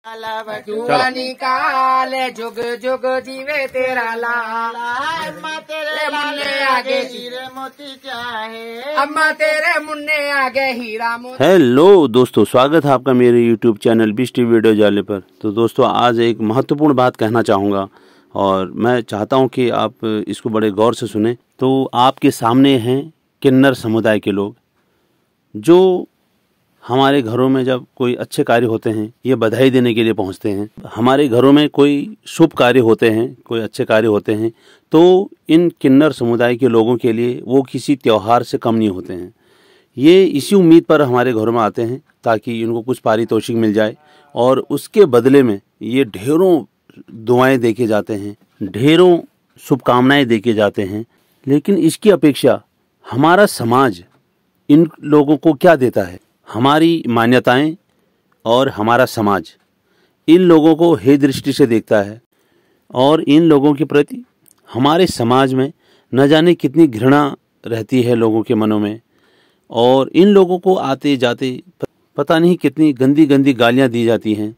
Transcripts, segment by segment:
निकाल जुग जुग जीवे तेरा लाल, अम्मा तेरे मुन्ने आगे हीरे मोती क्या है, अम्मा तेरे मुन्ने आगे हीरा मोती। हेलो दोस्तों, स्वागत है आपका मेरे YouTube चैनल बिस्टी वीडियो जाले पर। तो दोस्तों, आज एक महत्वपूर्ण बात कहना चाहूँगा और मैं चाहता हूँ कि आप इसको बड़े गौर से सुने। तो आपके सामने हैं किन्नर समुदाय के लोग, जो हमारे घरों में जब कोई अच्छे कार्य होते हैं ये बधाई देने के लिए पहुंचते हैं। हमारे घरों में कोई शुभ कार्य होते हैं, कोई अच्छे कार्य होते हैं, तो इन किन्नर समुदाय के लोगों के लिए वो किसी त्योहार से कम नहीं होते हैं। ये इसी उम्मीद पर हमारे घरों में आते हैं ताकि इनको कुछ पारितोषिक मिल जाए और उसके बदले में ये ढेरों दुआएं देके जाते हैं, ढेरों शुभकामनाएं देके जाते हैं। लेकिन इसकी अपेक्षा हमारा समाज इन लोगों को क्या देता है? हमारी मान्यताएं और हमारा समाज इन लोगों को हे दृष्टि से देखता है और इन लोगों के प्रति हमारे समाज में न जाने कितनी घृणा रहती है लोगों के मनों में, और इन लोगों को आते जाते पता नहीं कितनी गंदी गंदी गालियां दी जाती हैं।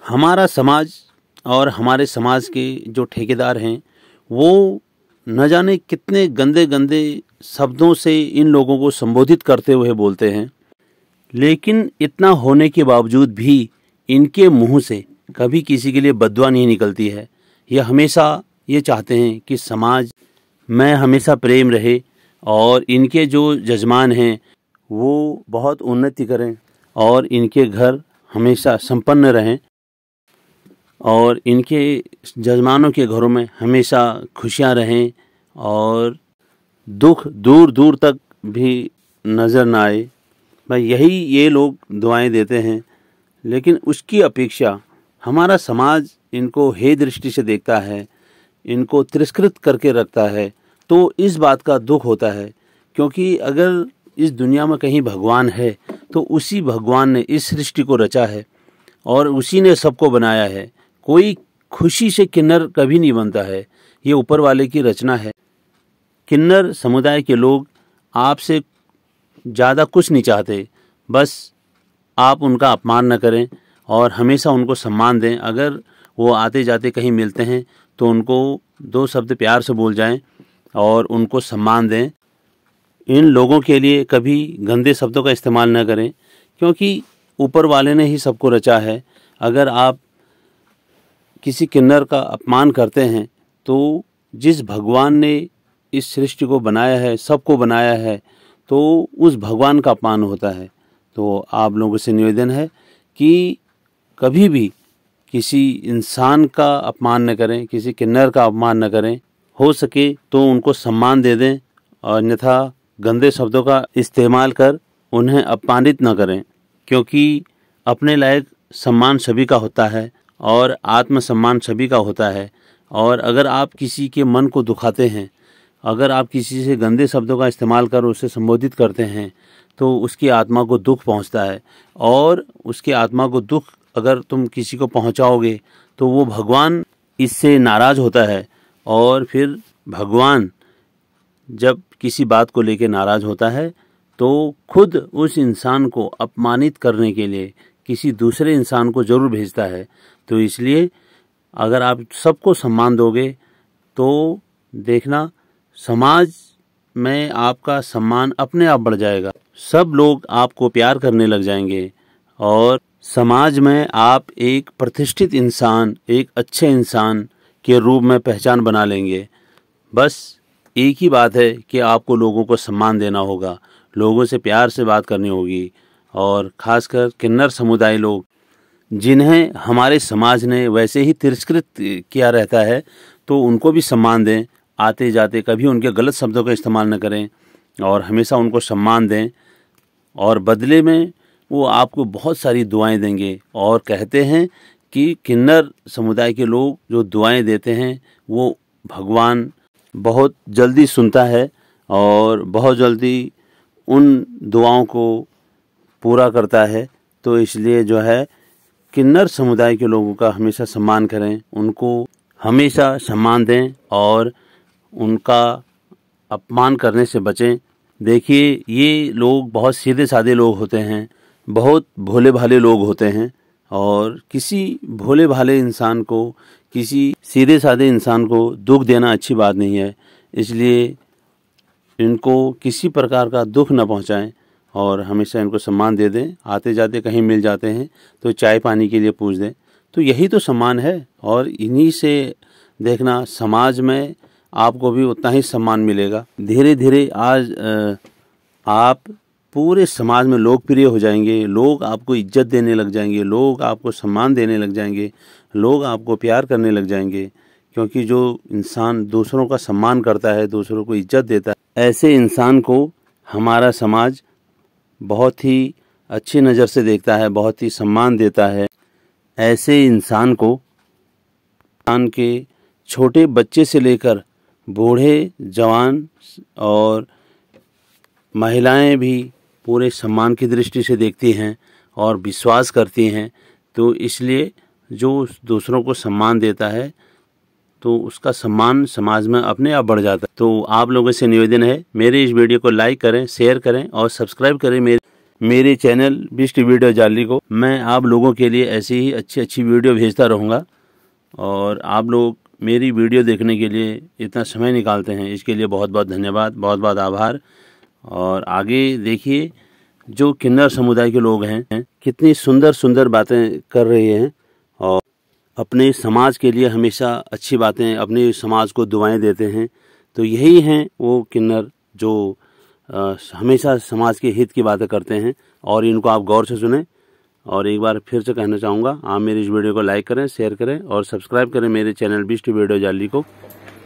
हमारा समाज और हमारे समाज के जो ठेकेदार हैं वो न जाने कितने गंदे गंदे शब्दों से इन लोगों को संबोधित करते हुए बोलते हैं। लेकिन इतना होने के बावजूद भी इनके मुंह से कभी किसी के लिए बद्दुआ नहीं निकलती है। ये हमेशा ये चाहते हैं कि समाज में हमेशा प्रेम रहे और इनके जो जजमान हैं वो बहुत उन्नति करें और इनके घर हमेशा संपन्न रहें और इनके जजमानों के घरों में हमेशा खुशियां रहें और दुख दूर दूर तक भी नज़र ना आए। भाई यही ये लोग दुआएं देते हैं। लेकिन उसकी अपेक्षा हमारा समाज इनको हे दृष्टि से देखता है, इनको तिरस्कृत करके रखता है। तो इस बात का दुख होता है, क्योंकि अगर इस दुनिया में कहीं भगवान है तो उसी भगवान ने इस सृष्टि को रचा है और उसी ने सबको बनाया है। कोई खुशी से किन्नर कभी नहीं बनता है, ये ऊपर वाले की रचना है। किन्नर समुदाय के लोग आपसे ज़्यादा कुछ नहीं चाहते, बस आप उनका अपमान न करें और हमेशा उनको सम्मान दें। अगर वो आते जाते कहीं मिलते हैं तो उनको दो शब्द प्यार से बोल जाएं और उनको सम्मान दें। इन लोगों के लिए कभी गंदे शब्दों का इस्तेमाल न करें, क्योंकि ऊपर वाले ने ही सबको रचा है। अगर आप किसी किन्नर का अपमान करते हैं तो जिस भगवान ने इस सृष्टि को बनाया है, सबको बनाया है, तो उस भगवान का अपमान होता है। तो आप लोगों से निवेदन है कि कभी भी किसी इंसान का अपमान न करें, किसी किन्नर का अपमान न करें। हो सके तो उनको सम्मान दे दें और अन्यथा गंदे शब्दों का इस्तेमाल कर उन्हें अपमानित न करें, क्योंकि अपने लायक सम्मान सभी का होता है और आत्मसम्मान सभी का होता है। और अगर आप किसी के मन को दुखाते हैं, अगर आप किसी से गंदे शब्दों का इस्तेमाल कर उसे संबोधित करते हैं तो उसकी आत्मा को दुख पहुंचता है, और उसकी आत्मा को दुख अगर तुम किसी को पहुंचाओगे तो वो भगवान इससे नाराज़ होता है। और फिर भगवान जब किसी बात को लेकर नाराज़ होता है तो खुद उस इंसान को अपमानित करने के लिए किसी दूसरे इंसान को ज़रूर भेजता है। तो इसलिए अगर आप सबको सम्मान दोगे तो देखना समाज में आपका सम्मान अपने आप बढ़ जाएगा। सब लोग आपको प्यार करने लग जाएंगे और समाज में आप एक प्रतिष्ठित इंसान, एक अच्छे इंसान के रूप में पहचान बना लेंगे। बस एक ही बात है कि आपको लोगों को सम्मान देना होगा, लोगों से प्यार से बात करनी होगी। और ख़ासकर किन्नर समुदाय लोग, जिन्हें हमारे समाज ने वैसे ही तिरस्कृत किया रहता है, तो उनको भी सम्मान दें। आते जाते कभी उनके गलत शब्दों का इस्तेमाल न करें और हमेशा उनको सम्मान दें, और बदले में वो आपको बहुत सारी दुआएं देंगे। और कहते हैं कि किन्नर समुदाय के लोग जो दुआएं देते हैं वो भगवान बहुत जल्दी सुनता है और बहुत जल्दी उन दुआओं को पूरा करता है। तो इसलिए जो है, किन्नर समुदाय के लोगों का हमेशा सम्मान करें, उनको हमेशा सम्मान दें और उनका अपमान करने से बचें। देखिए, ये लोग बहुत सीधे साधे लोग होते हैं, बहुत भोले भाले लोग होते हैं। और किसी भोले भाले इंसान को, किसी सीधे साधे इंसान को दुख देना अच्छी बात नहीं है। इसलिए इनको किसी प्रकार का दुख न पहुंचाएं और हमेशा इनको सम्मान दे दें। आते जाते कहीं मिल जाते हैं तो चाय पानी के लिए पूछ दें, तो यही तो सम्मान है। और इन्हीं से देखना समाज में आपको भी उतना ही सम्मान मिलेगा। धीरे धीरे आज आप पूरे समाज में लोकप्रिय हो जाएंगे, लोग आपको इज्जत देने लग जाएंगे, लोग आपको सम्मान देने लग जाएंगे, लोग आपको प्यार करने लग जाएंगे। क्योंकि जो इंसान दूसरों का सम्मान करता है, दूसरों को इज्जत देता है, ऐसे इंसान को हमारा समाज बहुत ही अच्छी नज़र से देखता है, बहुत ही सम्मान देता है। ऐसे इंसान को, इंसान के छोटे बच्चे से लेकर बूढ़े, जवान और महिलाएं भी पूरे सम्मान की दृष्टि से देखती हैं और विश्वास करती हैं। तो इसलिए जो दूसरों को सम्मान देता है तो उसका सम्मान समाज में अपने आप बढ़ जाता है। तो आप लोगों से निवेदन है, मेरे इस वीडियो को लाइक करें, शेयर करें और सब्सक्राइब करें मेरे चैनल बिस्ट वीडियो जाली को। मैं आप लोगों के लिए ऐसी ही अच्छी वीडियो भेजता रहूँगा और आप लोग मेरी वीडियो देखने के लिए इतना समय निकालते हैं, इसके लिए बहुत बहुत धन्यवाद, बहुत बहुत आभार। और आगे देखिए जो किन्नर समुदाय के लोग हैं कितनी सुंदर सुंदर बातें कर रहे हैं और अपने समाज के लिए हमेशा अच्छी बातें, अपने समाज को दुआएं देते हैं। तो यही हैं वो किन्नर जो हमेशा समाज के हित की बातें करते हैं और इनको आप गौर से सुनें। और एक बार फिर से कहना चाहूँगा, आप मेरी इस वीडियो को लाइक करें, शेयर करें और सब्सक्राइब करें मेरे चैनल बिस्ट वीडियो जाली को।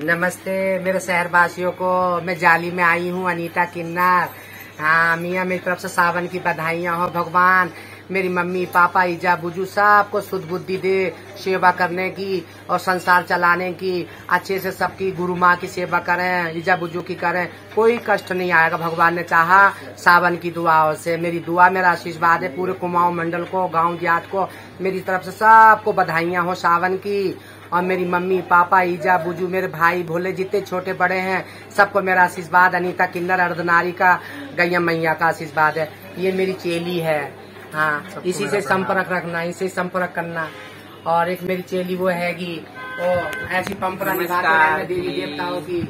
नमस्ते मेरे शहरवासियों को, मैं जाली में आई हूँ, अनीता किन्नर। हाँ मियाँ, मेरी तरफ से सावन की बधाइयाँ हो। भगवान मेरी मम्मी पापा ईजा बुजू सबको शुद्ध बुद्धि दे, सेवा करने की और संसार चलाने की, अच्छे से सबकी गुरु माँ की सेवा करें, ईजा बुजू की करें, कोई कष्ट नहीं आएगा। भगवान ने चाहा सावन की दुआओं से। मेरी दुआ, मेरा आशीर्वाद है पूरे कुमाऊं मंडल को, गांव देहात को, मेरी तरफ से सबको बधाइयाँ हो सावन की। और मेरी मम्मी पापा ईजा बुजू, मेरे भाई भोले, जितने छोटे बड़े हैं सबको मेरा आशीर्वाद। अनीता किन्नर अर्धनारी का, गैया मैया का आशीर्वाद है। ये मेरी चेली है। हाँ, इसी से संपर्क रखना, इसे संपर्क करना। और एक मेरी चेली वो हैगी, वो ऐसी परंपरा निभाते रहे देवी देवताओं की,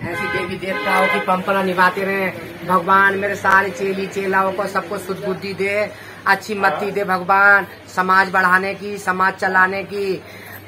ऐसी देवी देवताओं की परंपरा निभाते रहे। भगवान मेरे सारे चेली चेलाओं को सबको शुद्ध बुद्धि दे, अच्छी मति दे भगवान, समाज बढ़ाने की, समाज चलाने की,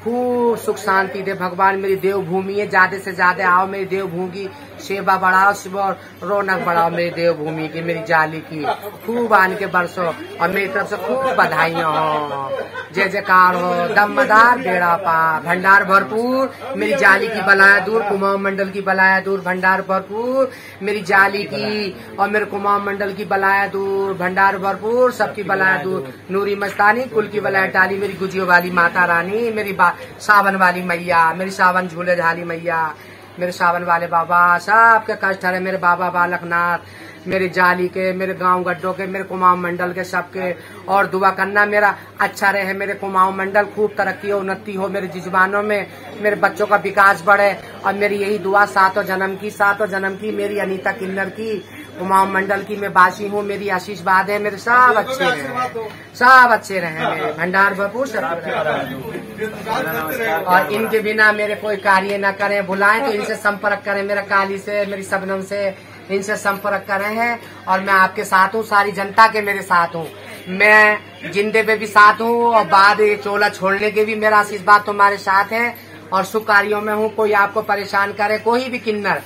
खूब सुख शांति दे भगवान। मेरी देवभूमि है, ज्यादा से ज्यादा आओ मेरी देवभूमि की सेवा बढ़ाओ, और रौनक बढ़ाओ मेरी देवभूमि की, मेरी जाली की, खूब आन के बरसो। और मेरी तरफ से खूब बधाइयाँ हो, जय जयकार हो, दमदार बेड़ा पार, भंडार भरपूर, मेरी जाली की बलाया दूर, कुमाऊं मंडल की बलाया दूर, भंडार भरपूर, मेरी जाली की और मेरे कुमाऊं मंडल की बलाया दूर, भंडार भरपूर, सबकी बलाया दूर। नूरी मस्तानी कुल की बलाया टाली, मेरी गुजियों वाली माता रानी, मेरी सावन वाली मैया, मेरी सावन झूले झाली मैया, मेरे सावन वाले बाबा, सबके कष्ट हरे मेरे बाबा बालकनाथ, मेरे जाली के, मेरे गांव गड्ढों के, मेरे कुमाऊं मंडल के सबके। और दुआ करना मेरा अच्छा रहे, मेरे कुमाऊं मंडल खूब तरक्की हो, उन्नति हो, मेरे जिजबानों में मेरे बच्चों का विकास बढ़े। और मेरी यही दुआ सातों जन्म की मेरी अनीता किन्नर की, कुमाऊं मंडल की मैं वासी हूँ। मेरी आशीर्वाद है, मेरे सब अच्छे रहे, सब अच्छे रहे, मेरे भंडार भरपूर सब। और इनके बिना मेरे कोई कार्य न करें, बुलाएं तो इनसे संपर्क करें, मेरा काली से, मेरी सबनम से इनसे संपर्क करें हैं। और मैं आपके साथ हूँ, सारी जनता के मेरे साथ हूँ, मैं जिंदे पे भी साथ हूँ और बाद ये चोला छोड़ने के भी मेरा आशीर्वाद तुम्हारे साथ है। और सुख कार्यों में हूँ, कोई आपको परेशान करे, कोई भी किन्नर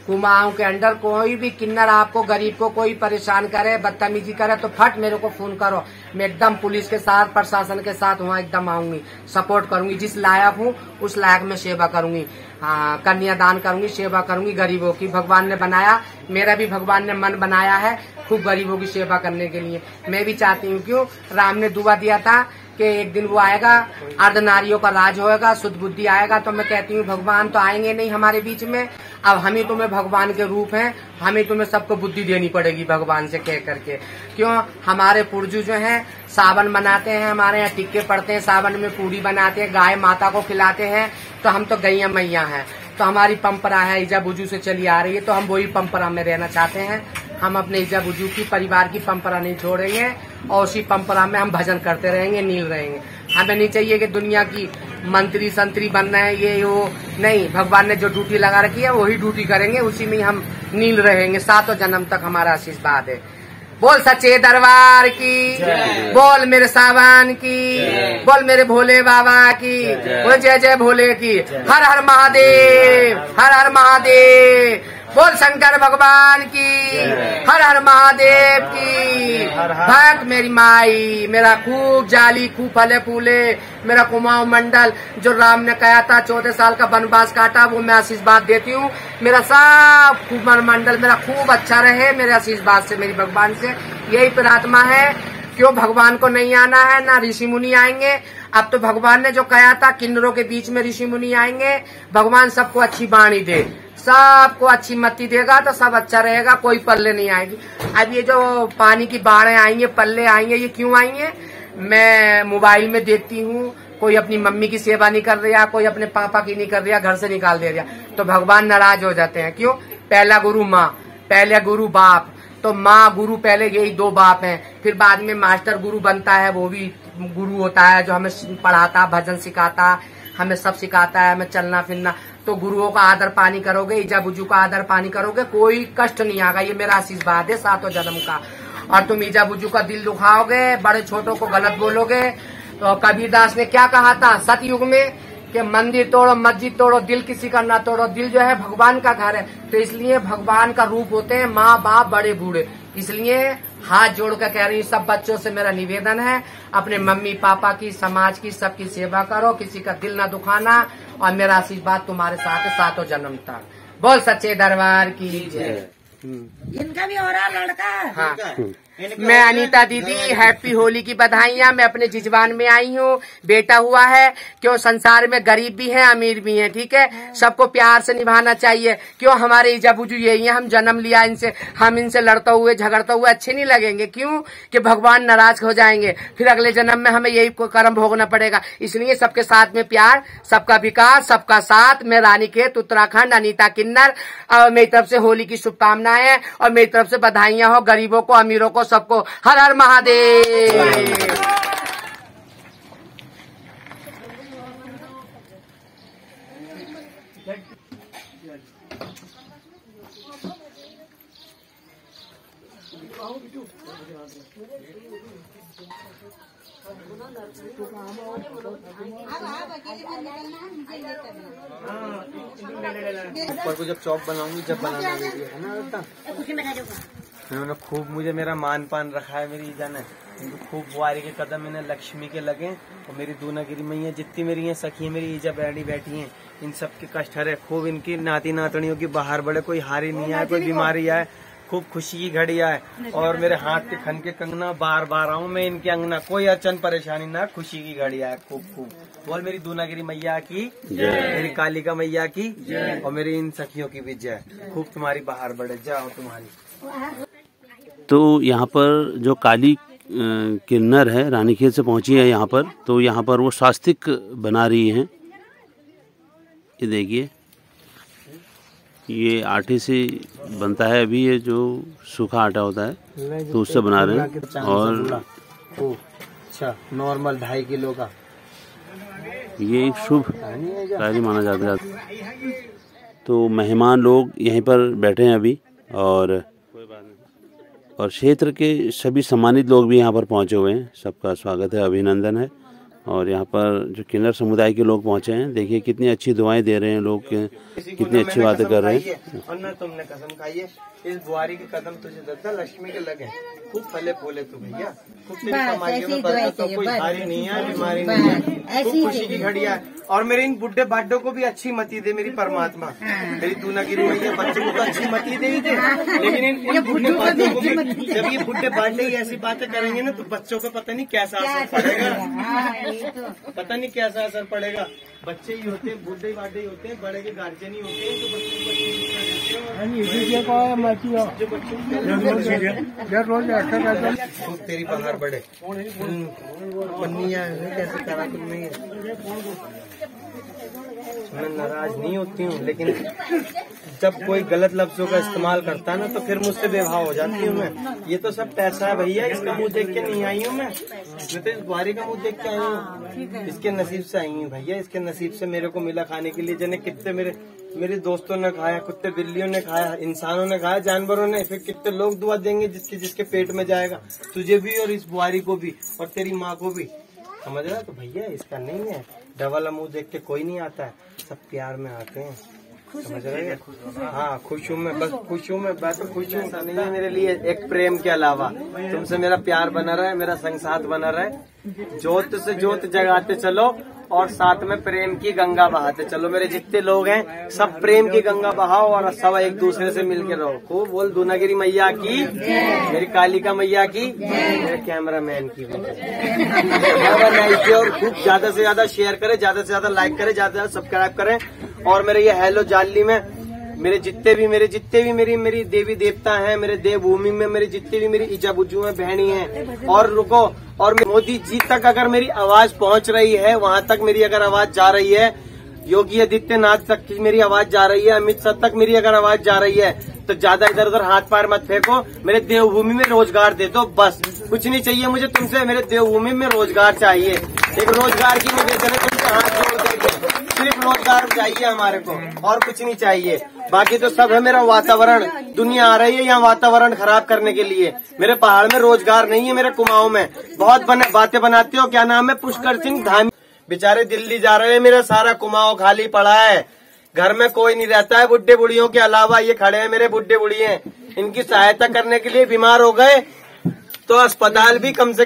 कुमाऊं के अंदर कोई भी किन्नर आपको, गरीब को कोई परेशान करे, बदतमीजी करे तो फट मेरे को फोन करो। मैं एकदम पुलिस के साथ, प्रशासन के साथ वहाँ एकदम आऊंगी, सपोर्ट करूंगी, जिस लायक हूँ उस लायक में सेवा करूंगी। हाँ, कन्यादान करूंगी, सेवा करूंगी गरीबों की। भगवान ने बनाया, मेरा भी भगवान ने मन बनाया है खूब गरीबों की सेवा करने के लिए। मैं भी चाहती हूँ, क्यों राम ने दुआ दिया था कि एक दिन वो आएगा, अर्धनारियों का राज होएगा, शुद्ध बुद्धि आएगा। तो मैं कहती हूँ भगवान तो आएंगे नहीं हमारे बीच में, अब हम ही तुम्हें भगवान के रूप हैं, हमें तुम्हें सबको बुद्धि देनी पड़ेगी भगवान से कह करके। क्यों हमारे पुरजू जो हैं सावन मनाते हैं, हमारे यहाँ टिक्के पड़ते हैं, सावन में पूरी बनाते हैं, गाय माता को खिलाते हैं। तो हम तो गैया मैया हैं, तो हमारी परंपरा है, ईजा बुजू से चली आ रही है, तो हम वही परंपरा में रहना चाहते हैं। हम अपने ईजा बुजू की परिवार की परंपरा नहीं छोड़ेंगे और उसी परंपरा में हम भजन करते रहेंगे, नील रहेंगे। हमें नहीं चाहिए कि दुनिया की मंत्री संतरी बनना है, ये वो नहीं। भगवान ने जो ड्यूटी लगा रखी है वही ड्यूटी करेंगे, उसी में हम नील रहेंगे। 7 जन्म तक हमारा आशीर्वाद है। बोल सच्चे दरबार की, बोल मेरे सावन की, बोल मेरे भोले बाबा की, बोल जय जय भोले की। हर हर महादेव, हर हर महादेव। बोल शंकर भगवान की, हर हर महादेव की। भक्त मेरी माई, मेरा खूब जाली, खूब फले फूले, मेरा कुमाऊं मंडल जो राम ने कहा था 14 साल का वनवास काटा, वो मैं आशीर्वाद देती हूँ। मेरा सब कुमार मंडल मेरा खूब अच्छा रहे, मेरे आशीर्वाद से, मेरी भगवान से यही प्रार्थना है। क्यों भगवान को नहीं आना है, ना ऋषि मुनि आएंगे। अब तो भगवान ने जो कहा था किन्नरों के बीच में ऋषि मुनि आएंगे। भगवान सबको अच्छी वाणी दे, सबको अच्छी मति देगा तो सब अच्छा रहेगा, कोई पल्ले नहीं आएगी। अब ये जो पानी की बाढ़ें आएंगे, पल्ले आएंगे, ये क्यों आएंगे? मैं मोबाइल में देखती हूँ, कोई अपनी मम्मी की सेवा नहीं कर रहा, कोई अपने पापा की नहीं कर रहा, घर से निकाल दे रहा, तो भगवान नाराज हो जाते हैं। क्यों? पहला गुरु माँ, पहले गुरु बाप। तो माँ गुरु पहले, यही 2 बाप हैं। फिर बाद में मास्टर गुरु बनता है, वो भी गुरु होता है, जो हमें पढ़ाता, भजन सिखाता, हमें सब सिखाता है, हमें चलना फिरना। तो गुरुओं का आदर पानी करोगे, ईजा बुजू का आदर पानी करोगे, कोई कष्ट नहीं आएगा। ये मेरा आशीर्वाद है 7 जन्म का। और तुम ईजा बुजू का दिल दुखाओगे, बड़े छोटों को गलत बोलोगे। तो कबीरदास ने क्या कहा था सतयुग में कि मंदिर तोड़ो, मस्जिद तोड़ो, दिल किसी का ना तोड़ो। दिल जो है भगवान का घर है, तो इसलिए भगवान का रूप होते हैं माँ बाप बड़े बूढ़े। इसलिए हाथ जोड़ कर कह रही हूँ, सब बच्चों से मेरा निवेदन है, अपने मम्मी पापा की, समाज की, सबकी सेवा करो, किसी का दिल ना दुखाना। और मेरा आशीर्वाद तुम्हारे साथ है 7 जन्म तक। बोल सच्चे दरबार की जय। इनका भी हो रहा लड़का। हाँ, मैं अनीता दीदी, हैप्पी होली की बधाइयाँ। मैं अपने जिजवान में आई हूँ, बेटा हुआ है। क्यों? संसार में गरीब भी हैं, अमीर भी हैं, ठीक है। सबको प्यार से निभाना चाहिए। क्यों? हमारे ईजा बुजू यही है, हम जन्म लिया इनसे, हम इनसे लड़ते हुए झगड़ते हुए अच्छे नहीं लगेंगे। क्यों? कि भगवान नाराज हो जाएंगे, फिर अगले जन्म में हमें यही कर्म भोगना पड़ेगा। इसलिए सबके साथ में प्यार, सबका विकास, सबका साथ। मैं रानीखेत उत्तराखंड, अनीता किन्नर। मेरी तरफ से होली की शुभकामनाएं और मेरी तरफ से बधाइयां हो गरीबों को, अमीरों को, सबको। हर हर महादेव। ऊपर को जब चौक बनाऊंगी, जब बनाना है ना, उन्होंने खूब मुझे मेरा मान पान रखा है मेरी ईजा ने। खूब बुआरी के कदम इन्हें लक्ष्मी के लगे। और मेरी दूनागिरी मैया जितनी मेरी हैं सखी मेरी ईजा बैठी हैं, इन सब के कष्ट हरे। खूब इनकी नाती नातनियों की बाहर बढ़े, कोई हारी नहीं आए, कोई बीमारी आए, खूब खुशी की घड़ी आए। और मेरे हाथ के खन के कंगना बार बार आऊं मैं इनके अंगना, कोई अड़चन परेशानी ना, खुशी की घड़ी आए। खूब खूब बोल मेरी दूनागिरी मैया की जय, मेरी कालिका मैया की जय, और मेरी इन सखियों की भी जय। खूब तुम्हारी बाहर बढ़े, जाओ तुम्हारी। तो यहाँ पर जो काली किन्नर है रानीखेत से पहुँची है यहाँ पर, तो यहाँ पर वो स्वास्तिक बना रही हैं। ये देखिए, ये आटे से बनता है। अभी ये जो सूखा आटा होता है तो उससे बना रहे हैं। और अच्छा नॉर्मल 2.5 किलो का ये एक शुभ कार्य माना जाता है। तो मेहमान लोग यहीं पर बैठे हैं अभी, और क्षेत्र के सभी सम्मानित लोग भी यहाँ पर पहुँचे हुए हैं। सबका स्वागत है, अभिनंदन है। और यहाँ पर जो किन्नर समुदाय के लोग पहुँचे हैं, देखिए कितनी अच्छी दुआएं दे रहे हैं लोग, कितनी अच्छी बातें कर रहे हैं। और न तुमने कसम खाई है, इस बुआरी के कदम तुझे दत्ता लक्ष्मी के लगे, खूब फले फूले तू भैया, खूब तेरी कमाइयों में बरकत हो, कोई हारी नहीं है, बीमारी नहीं है, खूब खुशी की घड़ी है। और मेरे इन बुढ़े बाड्डों को भी अच्छी मति दे मेरी परमात्मा। मेरी दूनागिरी मैया बच्चों को तो अच्छी मति दे ही दे, लेकिन इन बुढ़े बाड्डों को भी, जब ये बुढ़े बाड्डे ही ऐसी बातें करेंगे ना, तो बच्चों को पता नहीं कैसा असर पड़ेगा, पता नहीं कैसा असर पड़ेगा। बच्चे ही होते हैं, बुढ़े बाड्डे ही होते हैं, बड़े के गार्जियन ही होते हैं, तो खूब तेरी बाहर बढ़े। पन्नियां कैसे करा तुम नहीं, मैं नाराज नहीं होती हूँ, लेकिन जब कोई गलत लफ्जों का इस्तेमाल करता है ना तो फिर मुझसे बेभाव हो जाती हूँ मैं। ये तो सब पैसा है भैया, इसका मुंह देख के नहीं आई हूँ मैं तो इस बुआरी का मुंह देख के आई हूँ। इसके नसीब से आई हूँ भैया, इसके नसीब से मेरे को मिला खाने के लिए। जने कितने मेरे दोस्तों ने खाया, कुत्ते बिल्लियों ने खाया, इंसानों ने खाया, जानवरों ने, फिर कितने लोग दुआ देंगे जिसके पेट में जाएगा, तुझे भी और इस बुआरी को भी और तेरी माँ को भी, समझ रहा है? तो भैया इसका नहीं है, डबल मुंह देख के कोई नहीं आता है, सब प्यार में आते हैं, समझ रहे हैं? हाँ खुश हूँ मैं, बस खुश हूँ मैं तो खुश हूँ। नहीं है मेरे लिए एक प्रेम के अलावा, तुमसे मेरा प्यार बना रहा है, मेरा संग साथ बना रहा है, जोत से जोत जगाते चलो और साथ में प्रेम की गंगा बहाते चलो। मेरे जितने लोग हैं सब प्रेम की गंगा बहाओ और सब एक दूसरे से मिलके रहो। खूब बोल दूनागिरी मैया की, मेरी कालिका मैया की, मेरे कैमरामैन की भी। और खूब ज्यादा से ज्यादा शेयर करें, ज्यादा से ज्यादा लाइक करें, ज्यादा से ज्यादा सब्सक्राइब करें। और मेरे ये हेलो जाली में मेरे जितने भी मेरी देवी देवता हैं, मेरे देवभूमि में मेरी जितनी भी मेरी ईजा बुज्जू हैं, बहनी हैं, और रुको, और मोदी जी तक अगर मेरी आवाज पहुंच रही है, वहां तक मेरी अगर आवाज जा रही है, योगी आदित्यनाथ तक की मेरी आवाज जा रही है, अमित शाह तक मेरी अगर आवाज जा रही है, तो ज्यादा इधर उधर हाथ पैर मत फेंको, मेरे देवभूमि में रोजगार दे दो, बस कुछ नहीं चाहिए मुझे तुमसे, मेरे देवभूमि में रोजगार चाहिए। एक रोजगार की निवेदन है तुमसे, हाथ जोड़ देंगे, सिर्फ रोजगार चाहिए हमारे को और कुछ नहीं चाहिए। बाकी तो सब है मेरा वातावरण, दुनिया आ रही है यहाँ वातावरण खराब करने के लिए। मेरे पहाड़ में रोजगार नहीं है, मेरे कुमाऊं में बहुत बातें बनाते हो। क्या नाम है? पुष्कर सिंह धामी, बेचारे दिल्ली जा रहे हैं, मेरा सारा कुमाऊं खाली पड़ा है, घर में कोई नहीं रहता है, बुढ़े बुढ़ियों के अलावा ये खड़े हैं मेरे बुढ़े बुढ़िये, इनकी सहायता करने के लिए बीमार हो गए तो अस्पताल भी कम से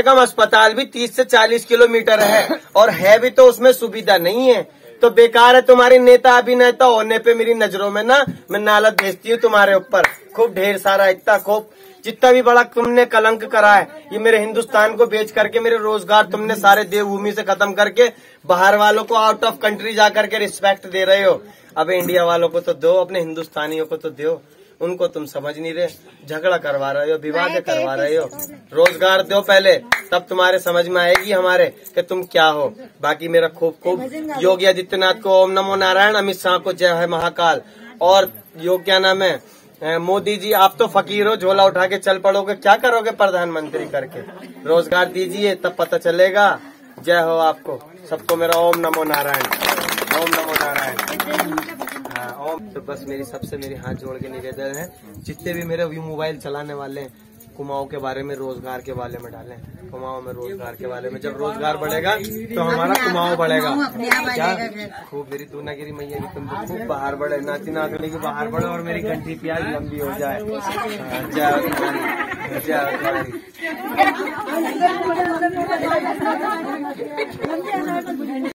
कम अस्पताल भी 30 से 40 किलोमीटर है, और है भी तो उसमें सुविधा नहीं है। तो बेकार है तुम्हारी नेता अभिनेता होने पे मेरी नजरों में ना, मैं नालत भेजती हूँ तुम्हारे ऊपर, खूब ढेर सारा, इतना खूब जितना भी बड़ा तुमने कलंक करा है, ये मेरे हिंदुस्तान को बेच करके मेरे रोजगार तुमने सारे देवभूमि से खत्म करके बाहर वालों को आउट ऑफ कंट्री जा करके रिस्पेक्ट दे रहे हो। अब इंडिया वालों को तो दो, अपने हिंदुस्तानियों को तो दो, उनको तुम समझ नहीं रहे, झगड़ा करवा रहे हो, विवाद करवा रहे हो। रोजगार दो पहले, तब तुम्हारे समझ में आएगी हमारे कि तुम क्या हो। बाकी मेरा खूब योगी आदित्यनाथ को ओम नमो नारायण, अमित शाह को जय है महाकाल, और योग क्या नाम है, मोदी जी आप तो फकीर हो, झोला उठा के चल पड़ोगे, क्या करोगे प्रधानमंत्री करके? रोजगार दीजिए तब पता चलेगा। जय हो आपको सबको मेरा ओम नमो नारायण, ओम नमो नारायण। ओम। तो बस मेरी हाथ जोड़ के निवेदन है, जितने भी मेरे मोबाइल चलाने वाले हैं, कुमाऊं के बारे में, रोजगार के बारे में डालें, कुमाऊं में रोजगार के बारे में। जब रोजगार बढ़ेगा तो हमारा कुमाऊं बढ़ेगा। क्या खूब मेरी दूनागिरी मैया की तुम खूब बाहर बढ़े, नाती नातनी की बाहर बढ़े, और मेरी कंठी प्याज लंबी हो जाए। जय जय।